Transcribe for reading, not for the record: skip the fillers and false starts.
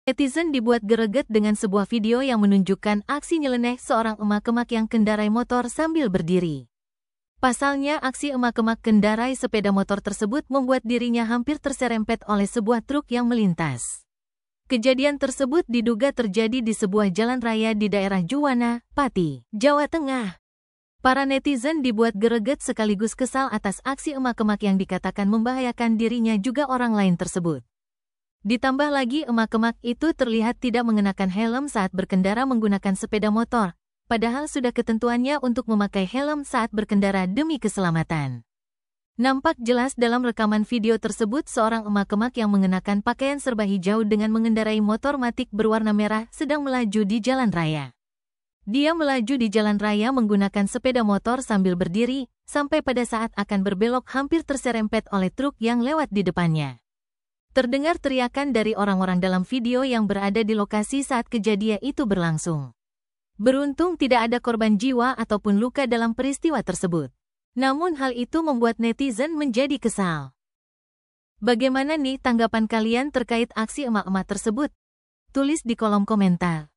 Netizen dibuat greget dengan sebuah video yang menunjukkan aksi nyeleneh seorang emak-emak yang kendarai motor sambil berdiri. Pasalnya, aksi emak-emak kendarai sepeda motor tersebut membuat dirinya hampir terserempet oleh sebuah truk yang melintas. Kejadian tersebut diduga terjadi di sebuah jalan raya di daerah Juwana, Pati, Jawa Tengah. Para netizen dibuat greget sekaligus kesal atas aksi emak-emak yang dikatakan membahayakan dirinya juga orang lain tersebut. Ditambah lagi emak-emak itu terlihat tidak mengenakan helm saat berkendara menggunakan sepeda motor, padahal sudah ketentuannya untuk memakai helm saat berkendara demi keselamatan. Nampak jelas dalam rekaman video tersebut seorang emak-emak yang mengenakan pakaian serba hijau dengan mengendarai motor Matic berwarna merah sedang melaju di jalan raya. Dia melaju di jalan raya menggunakan sepeda motor sambil berdiri, sampai pada saat akan berbelok hampir terserempet oleh truk yang lewat di depannya. Terdengar teriakan dari orang-orang dalam video yang berada di lokasi saat kejadian itu berlangsung. Beruntung tidak ada korban jiwa ataupun luka dalam peristiwa tersebut. Namun hal itu membuat netizen menjadi kesal. Bagaimana nih tanggapan kalian terkait aksi emak-emak tersebut? Tulis di kolom komentar.